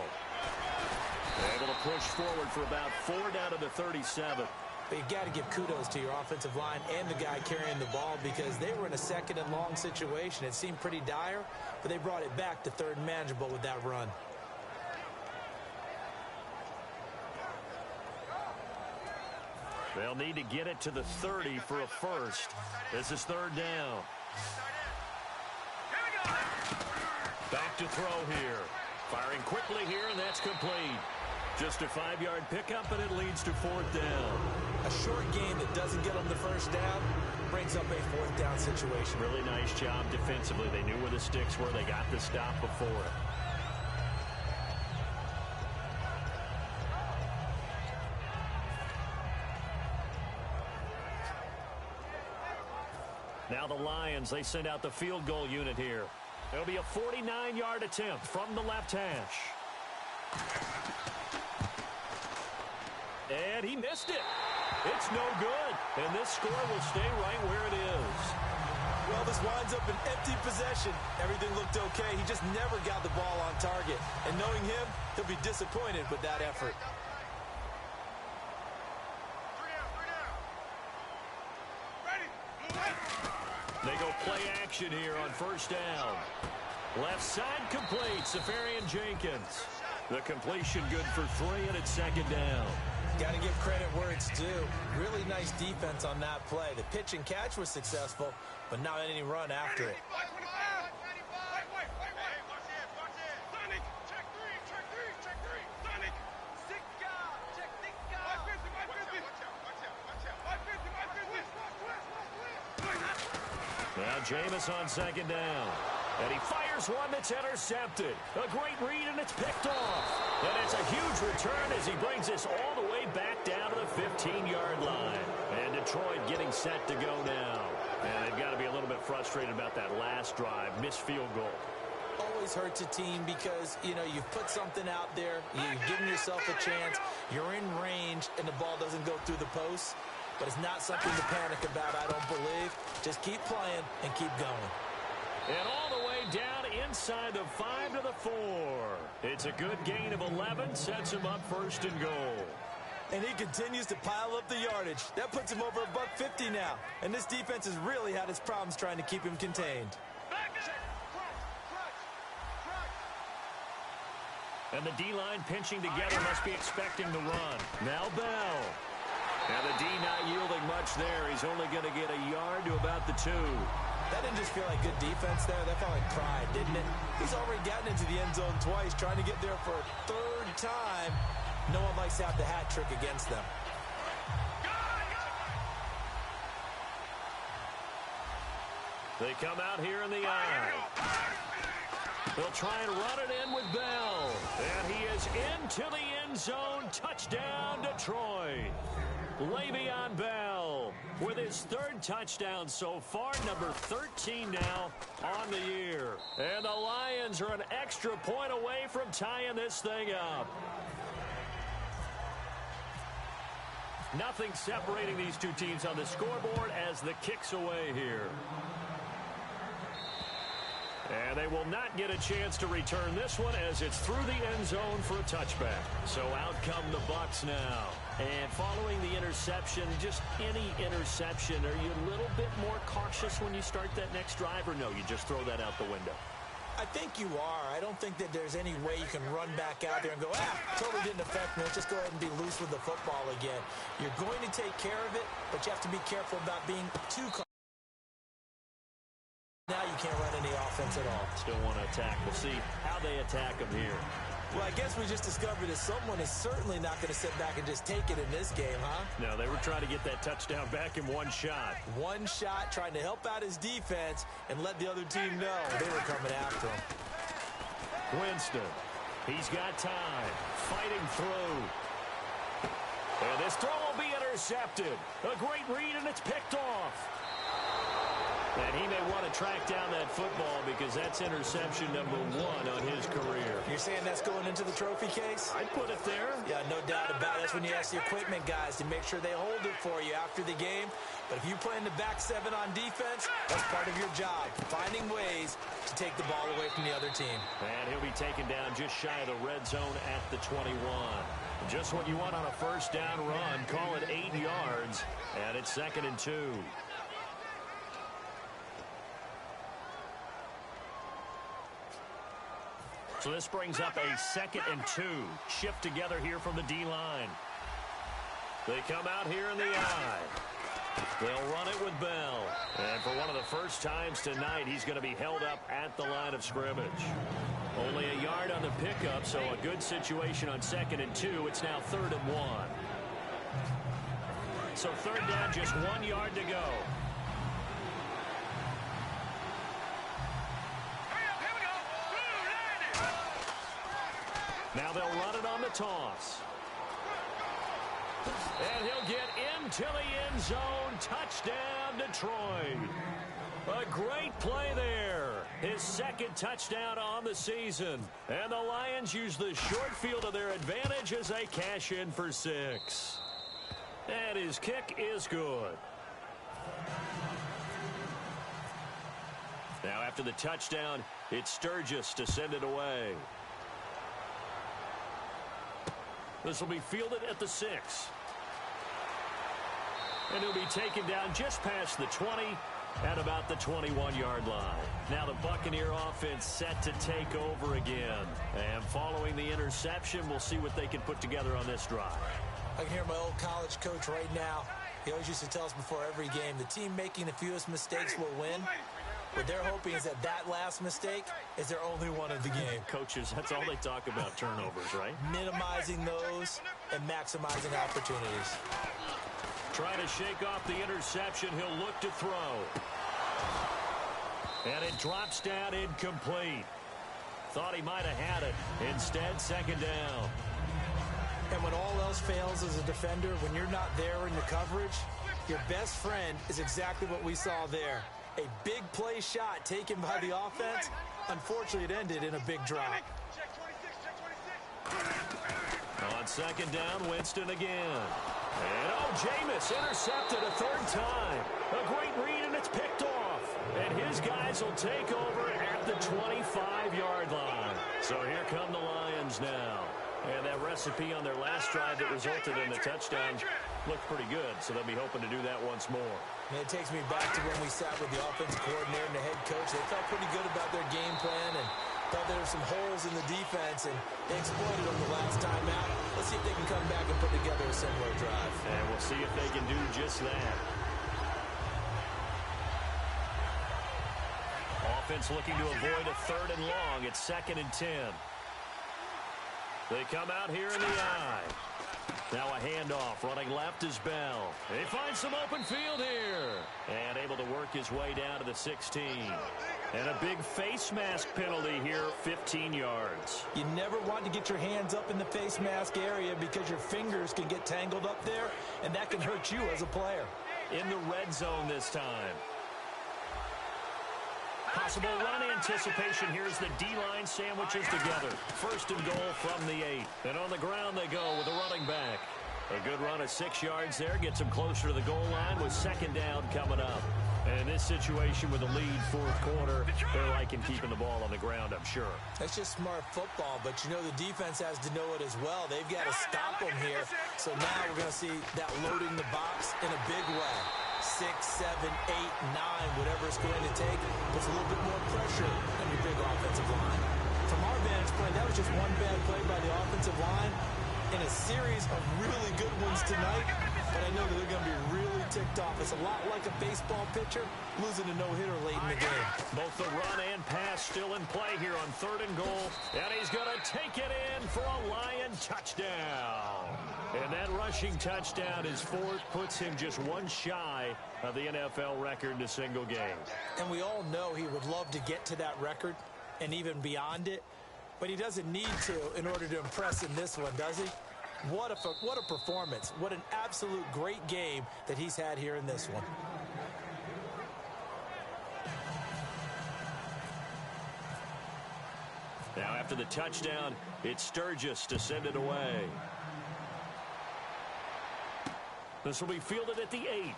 S6: Able to push forward for about 4 down to the 37.
S7: But you got to give kudos to your offensive line and the guy carrying the ball because they were in a second and long situation. It seemed pretty dire, but they brought it back to third and manageable with that run.
S6: They'll need to get it to the 30 for a first. This is third down. Back to throw here. Firing quickly here, and that's complete. Just a 5-yard pickup, and it leads to fourth down.
S7: A short game that doesn't get them the first down brings up a fourth down situation.
S6: Really nice job defensively. They knew where the sticks were. They got the stop before it. Now the Lions, they send out the field goal unit here. It'll be a 49-yard attempt from the left hash. And he missed it. It's no good. And this score will stay right where it is.
S7: Well, this winds up an empty possession. Everything looked okay. He just never got the ball on target. And knowing him, he'll be disappointed with that effort.
S6: They go play action here on first down. Left side complete, Safarian Jenkins. The completion good for 3, and it's second down.
S7: Got to give credit where it's due. Really nice defense on that play. The pitch and catch was successful, but not any run after it.
S6: Now Jameis on second down. And he fires one that's intercepted. A great read, and it's picked off. And it's a huge return as he brings this all the way back down to the 15-yard line. And Detroit getting set to go now. And they've got to be a little bit frustrated about that last drive. Missed field goal.
S7: Always hurts a team because, you know, you've put something out there. You've given yourself a chance. You're in range, and the ball doesn't go through the posts. But it's not something to panic about, I don't believe. Just keep playing and keep going.
S6: And all the way down inside the 5 to the 4. It's a good gain of 11, sets him up first and goal.
S7: And he continues to pile up the yardage. That puts him over $150 now. And this defense has really had its problems trying to keep him contained.
S6: And the D-line pinching together, must be expecting the run. Now Bell. And the D not yielding much there. He's only going to get a yard to about the 2.
S7: That didn't just feel like good defense there. That felt like pride, didn't it? He's already gotten into the end zone twice, trying to get there for a third time. No one likes to have the hat trick against them.
S6: They come out here in the eye. They'll try and run it in with Bell. And he is into the end zone. Touchdown, Detroit. Le'Veon Bell with his 3rd touchdown so far, number 13 now on the year. And the Lions are an extra point away from tying this thing up. Nothing separating these two teams on the scoreboard as the kick's away here. And they will not get a chance to return this one as it's through the end zone for a touchback. So out come the Bucs now. And following the interception, just any interception, are you a little bit more cautious when you start that next drive, or no, you just throw that out the window?
S7: I think you are. I don't think that there's any way you can run back out there and go, totally didn't affect me. Let's just go ahead and be loose with the football again. You're going to take care of it, but you have to be careful about being too cautious. Now you can't run any offense at all.
S6: Still want to attack. We'll see how they attack them here.
S7: Well, I guess we just discovered that someone is certainly not going to sit back and just take it in this game, huh?
S6: No, they were trying to get that touchdown back in one shot.
S7: One shot, trying to help out his defense and let the other team know they were coming after him.
S6: Winston. He's got time. Fighting through. And this throw will be intercepted. A great read, and it's picked off. And he may want to track down that football because that's interception number 1 on his career.
S7: You're saying that's going into the trophy case?
S6: I'd put it there.
S7: Yeah, no doubt about it. That's when you ask the equipment guys to make sure they hold it for you after the game. But if you play in the back 7 on defense, that's part of your job, finding ways to take the ball away from the other team.
S6: And he'll be taken down just shy of the red zone at the 21. Just what you want on a first down run. Call it 8 yards, and it's 2nd and 2. So this brings up a 2nd and 2. Shift together here from the D-line. They come out here in the I. They'll run it with Bell. And for one of the first times tonight, he's going to be held up at the line of scrimmage. Only a yard on the pickup, so a good situation on 2nd and 2. It's now 3rd and 1. So 3rd down, just 1 yard to go. Now they'll run it on the toss. And he'll get into the end zone. Touchdown, Detroit. A great play there. His 2nd touchdown on the season. And the Lions use the short field to their advantage as they cash in for 6. And his kick is good. Now after the touchdown, it's Sturgis to send it away. This will be fielded at the 6. And he'll be taken down just past the 20 at about the 21-yard line. Now the Buccaneer offense set to take over again. And following the interception, we'll see what they can put together on this drive.
S7: I can hear my old college coach right now. He always used to tell us before every game, the team making the fewest mistakes will win. What they're hoping is that last mistake is their only one of the game.
S6: Coaches, that's all they talk about, turnovers, right?
S7: Minimizing those and maximizing opportunities.
S6: Trying to shake off the interception. He'll look to throw. And it drops down incomplete. Thought he might have had it. Instead, 2nd down.
S7: And when all else fails as a defender, when you're not there in the coverage, your best friend is exactly what we saw there. A big play shot taken by the offense. Unfortunately, it ended in a big drop.
S6: On 2nd down, Winston again. And Jameis intercepted a 3rd time. A great read, and it's picked off. And his guys will take over at the 25-yard line. So here come the Lions now. And that recipe on their last drive that resulted in a touchdown looked pretty good, so they'll be hoping to do that once more.
S7: And it takes me back to when we sat with the offensive coordinator and the head coach. They felt pretty good about their game plan and thought there were some holes in the defense, and they exploited them the last time out. Let's see if they can come back and put together a similar drive.
S6: And we'll see if they can do just that. Offense looking to avoid a 3rd and long. It's 2nd and 10. They come out here in the I. Now a handoff. Running left is Bell. He finds some open field here. And able to work his way down to the 16. And a big face mask penalty here, 15 yards.
S7: You never want to get your hands up in the face mask area because your fingers can get tangled up there, and that can hurt you as a player.
S6: In the red zone this time. Possible run anticipation. Here's the D-line sandwiches together. 1st and goal from the 8. And on the ground they go with the running back. A good run of 6 yards there. Gets him closer to the goal line with 2nd down coming up. And in this situation with a lead 4th quarter, they're liking keeping the ball on the ground, I'm sure.
S7: That's just smart football, but you know the defense has to know it as well. They've got to stop them here. So now we're going to see that loading the box in a big way. 6, 7, 8, 9, whatever it's going to take, puts a little bit more pressure on your big offensive line. From our vantage point, that was just one bad play by the offensive line in a series of really good ones tonight, but I know that they're going to be really ticked off. It's a lot like a baseball pitcher losing a no-hitter late in the game.
S6: Both the run and pass still in play here on 3rd and goal, and he's going to take it in for a Lion touchdown. And that rushing touchdown is 4th, puts him just one shy of the NFL record in a single game.
S7: And we all know he would love to get to that record and even beyond it. but he doesn't need to in order to impress in this one, does he? What a performance. What an absolute great game that he's had here in this one.
S6: Now after the touchdown, it's Sturgis to send it away. This will be fielded at the 8.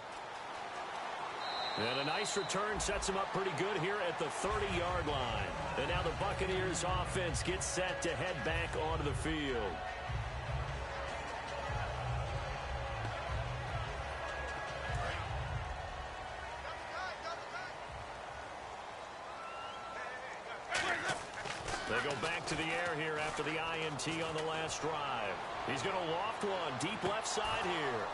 S6: And a nice return sets him up pretty good here at the 30-yard line. And now the Buccaneers offense gets set to head back onto the field. They go back to the air here after the INT on the last drive. He's going to loft one deep left side here.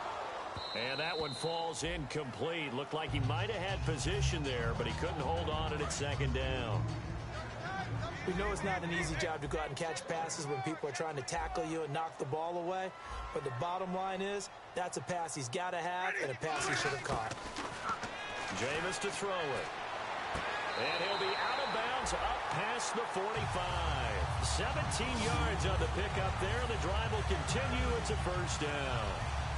S6: And that one falls incomplete. Looked like he might have had position there, but he couldn't hold on at second down.
S7: We know it's not an easy job to go out and catch passes when people are trying to tackle you and knock the ball away. But the bottom line is, that's a pass he's got to have and a pass he should have caught.
S6: Jameis to throw it. And he'll be out of bounds up past the 45. 17 yards on the pickup there. The drive will continue. It's a first down.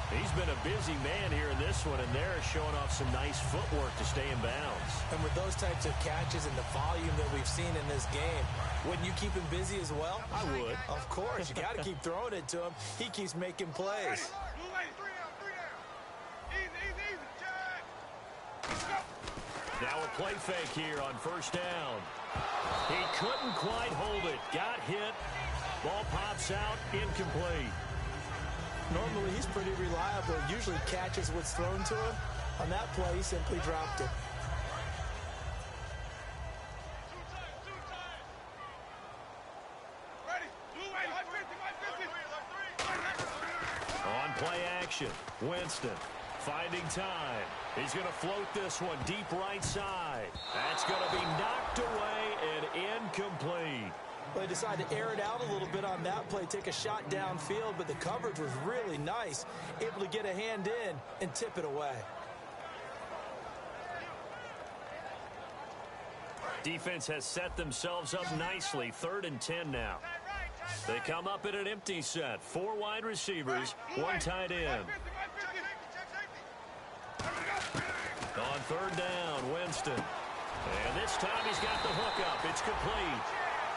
S6: He's been a busy man here in this one, and they're showing off some nice footwork to stay in bounds.
S7: And with those types of catches and the volume that we've seen in this game, wouldn't you keep him busy as well?
S6: I would.
S7: Of course. You got to keep throwing it to him. He keeps making plays.
S6: Now a play fake here on first down. He couldn't quite hold it. Got hit. Ball pops out. Incomplete.
S7: Normally, he's pretty reliable. Usually catches what's thrown to him. On that play, he simply dropped it.
S6: On play action, Winston finding time. He's going to float this one deep right side. That's going to be knocked away and incomplete.
S7: Well, they decided to air it out a little bit on that play, take a shot downfield, but the coverage was really nice. Able to get a hand in and tip it away.
S6: Defense has set themselves up nicely. 3rd and 10 now. They come up in an empty set. 4 wide receivers, 1 tight end. On 3rd down, Winston. And this time he's got the hook up. It's complete.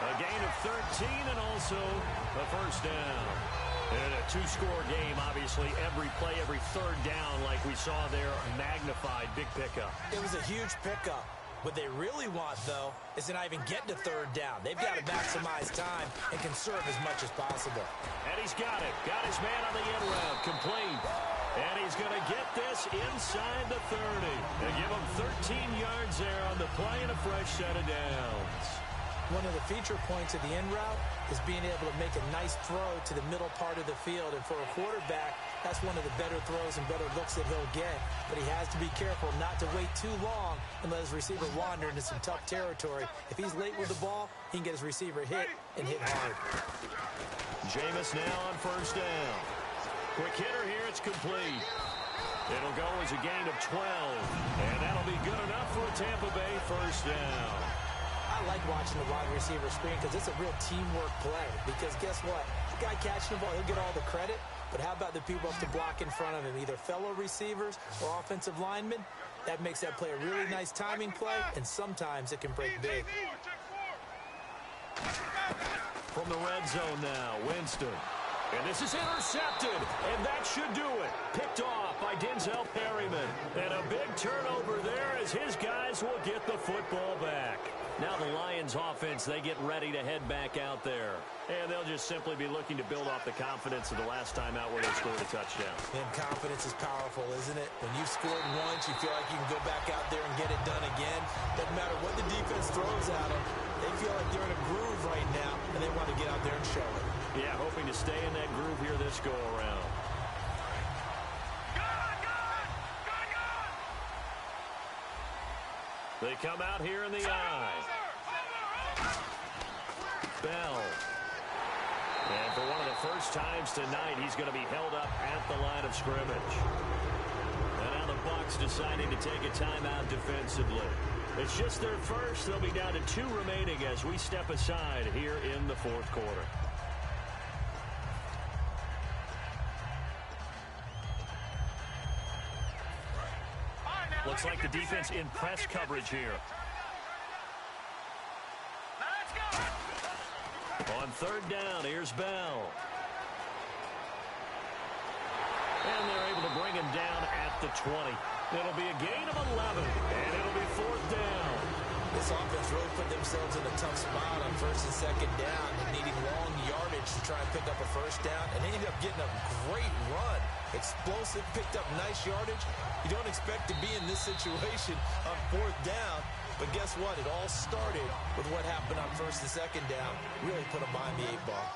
S6: A gain of 13 and also a first down. In a 2-score game, obviously, every play, every 3rd down, like we saw there, magnified, big pickup.
S7: It was a huge pickup. What they really want, though, is to not even get to 3rd down. They've got to maximize time and conserve as much as possible.
S6: And he's got it. Got his man on the end route. Complete. And he's going to get this inside the 30. They give him 13 yards there on the play and a fresh set of downs.
S7: One of the feature points of the end route is being able to make a nice throw to the middle part of the field. And for a quarterback, that's one of the better throws and better looks that he'll get. But he has to be careful not to wait too long and let his receiver wander into some tough territory. If he's late with the ball, he can get his receiver hit and hit hard.
S6: Jameis now on first down. Quick hitter here, it's complete. It'll go as a gain of 12. And that'll be good enough for a Tampa Bay first down.
S7: I like watching the wide receiver screen because it's a real teamwork play. Because guess what? The guy catching the ball, he'll get all the credit. But how about the people up to block in front of him, either fellow receivers or offensive linemen? That makes that play a really nice timing play, and sometimes it can break big.
S6: From the red zone now, Winston. And this is intercepted, and that should do it. Picked off by Denzel Perryman. And a big turnover there as his guys will get the football back. Now the Lions offense, they get ready to head back out there. And they'll just simply be looking to build off the confidence of the last time out where they scored a touchdown.
S7: And confidence is powerful, isn't it? When you've scored once, you feel like you can go back out there and get it done again. Doesn't matter what the defense throws at them. They feel like they're in a groove right now, and they want to get out there and show it.
S6: Yeah, hoping to stay in that groove here this go-around. They come out here in the eye. Bell. And for one of the first times tonight, he's going to be held up at the line of scrimmage. And now the Bucs deciding to take a timeout defensively. It's just their first. They'll be down to 2 remaining as we step aside here in the fourth quarter. Looks like the defense in press coverage here. On third down, here's Bell. And they're able to bring him down at the 20. It'll be a gain of 11, and it'll be fourth down.
S7: This offense really put themselves in a tough spot on first and second down, needing long yardage to try and pick up a first down, and they ended up getting a great run. Explosive, picked up nice yardage. You don't expect to be in this situation on fourth down, but guess what? It all started with what happened on first and second down. Really put them behind the 8 ball.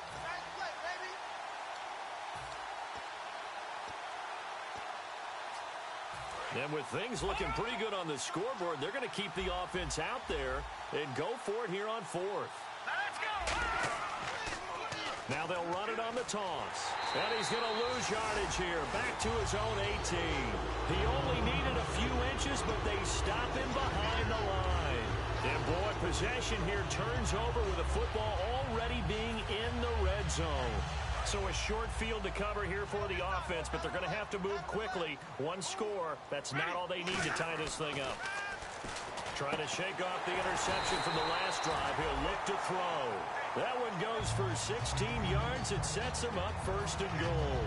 S6: And with things looking pretty good on the scoreboard, they're going to keep the offense out there and go for it here on fourth.
S8: Let's go!
S6: Now they'll run it on the toss. And he's going to lose yardage here. Back to his own 18. He only needed a few inches, but they stop him behind the line. And boy, possession here turns over with the football already being in the red zone. So a short field to cover here for the offense, but they're going to have to move quickly. One score, that's not all they need to tie this thing up. Trying to shake off the interception from the last drive. He'll look to throw. That one goes for 16 yards. It sets him up first and goal.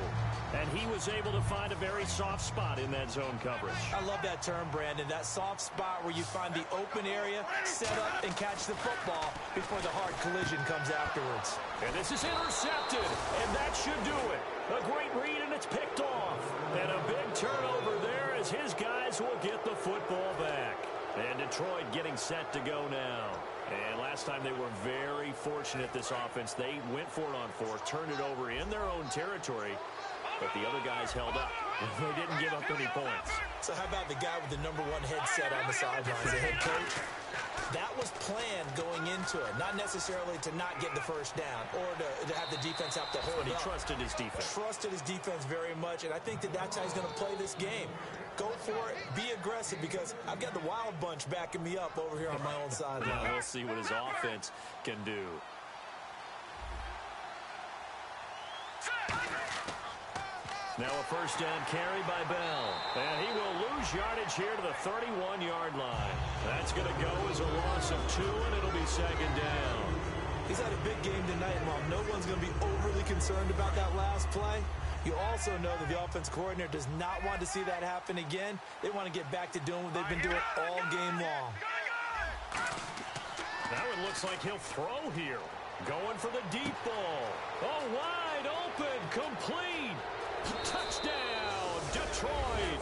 S6: And he was able to find a very soft spot in that zone coverage.
S7: I love that term, Brandon. That soft spot where you find the open area, set up, and catch the football before the hard collision comes afterwards.
S6: And this is intercepted, and that should do it. A great read, and it's picked off. And a big turnover there as his guys will get the football back. And Detroit getting set to go now. And last time they were very fortunate, this offense. They went for it on fourth, turned it over in their own territory, but the other guys held up. They didn't give up any points.
S7: So how about the guy with the number 1 headset on the sidelines, the head coach? That was planned going into it, not necessarily to not get the first down or to have the defense have to hold
S6: But he
S7: up.
S6: trusted his defense.
S7: Trusted his defense very much, and I think that's how he's going to play this game. Go for it, be aggressive, because I've got the wild bunch backing me up over here on my own sideline.
S6: Now we'll see what his offense can do. Now a first down carry by Bell. And he will lose yardage here to the 31-yard line. That's going to go as a loss of 2, and it'll be second down.
S7: He's had a big game tonight, and while no one's going to be overly concerned about that last play, you also know that the offense coordinator does not want to see that happen again. They want to get back to doing what they've been doing all game long.
S6: Now it looks like he'll throw here. Going for the deep ball. Oh, wide open, complete. Touchdown, Detroit.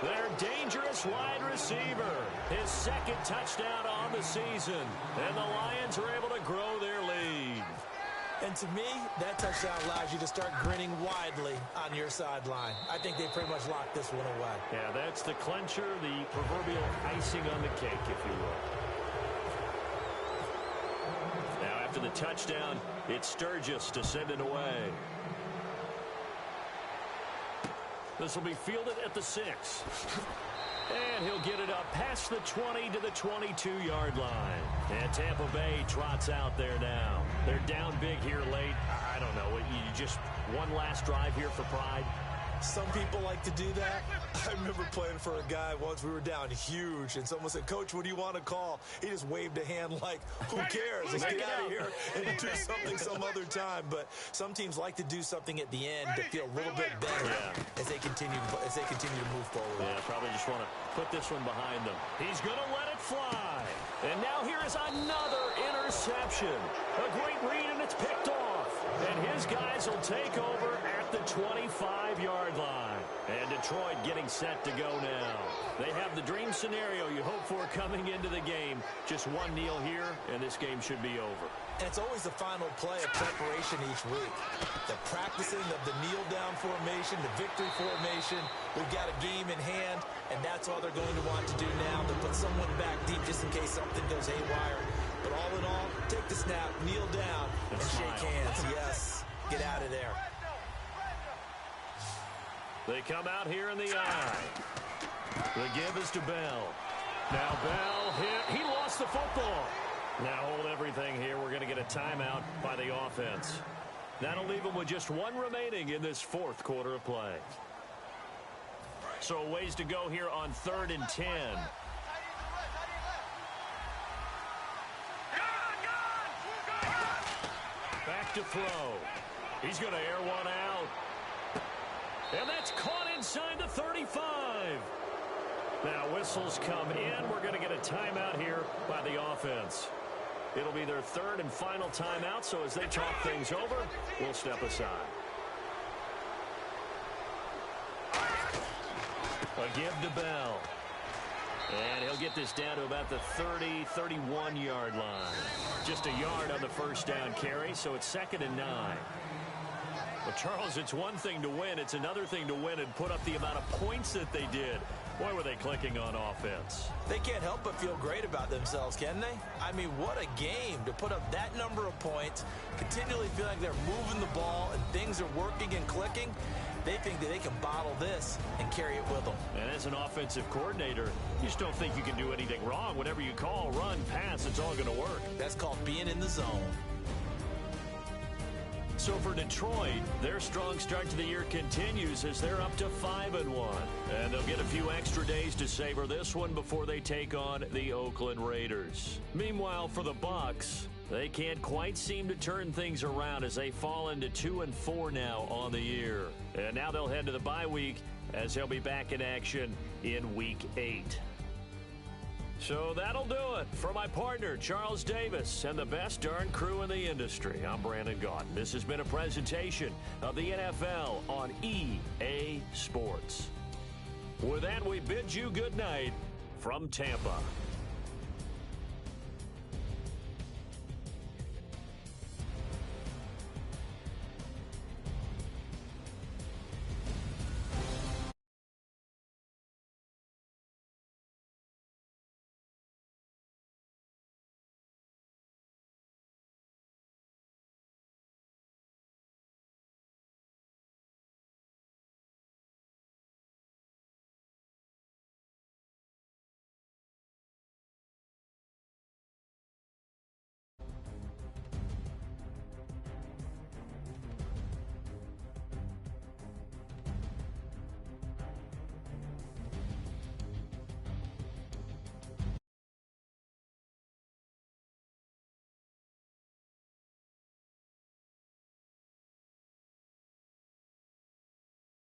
S6: Their dangerous wide receiver. His second touchdown on the season. And the Lions are able to grow their lead.
S7: And to me, that touchdown allows you to start grinning widely on your sideline. I think they pretty much locked this one away.
S6: Yeah, that's the clincher, the proverbial icing on the cake, if you will. Now, after the touchdown, it's Sturgis to send it away. This will be fielded at the 6. And he'll get it up past the 20 to the 22-yard line. And Tampa Bay trots out there now. They're down big here late. I don't know. You just one last drive here for pride.
S7: Some people like to do that. I remember playing for a guy once. We were down huge, and someone said, "Coach, what do you want to call?" He just waved a hand like, "Who cares? Let's get out of here and do something some other time." But some teams like to do something at the end to feel a little bit better as they continue to move forward.
S6: Yeah, probably just want to put this one behind them. He's going to let it fly. And now here is another interception. A great read, and it's picked off. And his guys will take over at the 25-yard line. And Detroit getting set to go now. They have the dream scenario you hope for coming into the game. Just one kneel here, and this game should be over.
S7: And it's always the final play of preparation each week. The practicing of the kneel-down formation, the victory formation. We've got a game in hand, and that's all they're going to want to do now. To put someone back deep just in case something goes haywire. But all in all, take the snap, kneel down, and shake hands. Yes, get out of there.
S6: They come out here in the eye. The give is to Bell. Now Bell hit. He lost the football. Now hold everything here. We're going to get a timeout by the offense. That'll leave them with just one remaining in this fourth quarter of play. So ways to go here on 3rd and 10. Back to throw. He's going to air one out. And that's caught inside the 35. Now whistles come in. We're going to get a timeout here by the offense. It'll be their third and final timeout, so as they talk things over, we'll step aside. A give to Bell. And he'll get this down to about the 30, 31-yard line. Just a yard on the first down carry, so it's 2nd and 9. Well, Charles, it's one thing to win. It's another thing to win and put up the amount of points that they did. Boy, were they clicking on offense.
S7: They can't help but feel great about themselves, can they? I mean, what a game to put up that number of points, continually feel like they're moving the ball and things are working and clicking. They think that they can bottle this and carry it with them.
S6: And as an offensive coordinator, you just don't think you can do anything wrong. Whatever you call, run, pass, it's all going to work.
S7: That's called being in the zone.
S6: So for Detroit, their strong start to the year continues as they're up to 5-1. And they'll get a few extra days to savor this one before they take on the Oakland Raiders. Meanwhile, for the Bucs, they can't quite seem to turn things around as they fall into 2-4 now on the year. And now they'll head to the bye week as they'll be back in action in Week 8. So that'll do it. For my partner, Charles Davis, and the best darn crew in the industry, I'm Brandon Gaudin. This has been a presentation of the NFL on EA Sports. With that, we bid you good night from Tampa.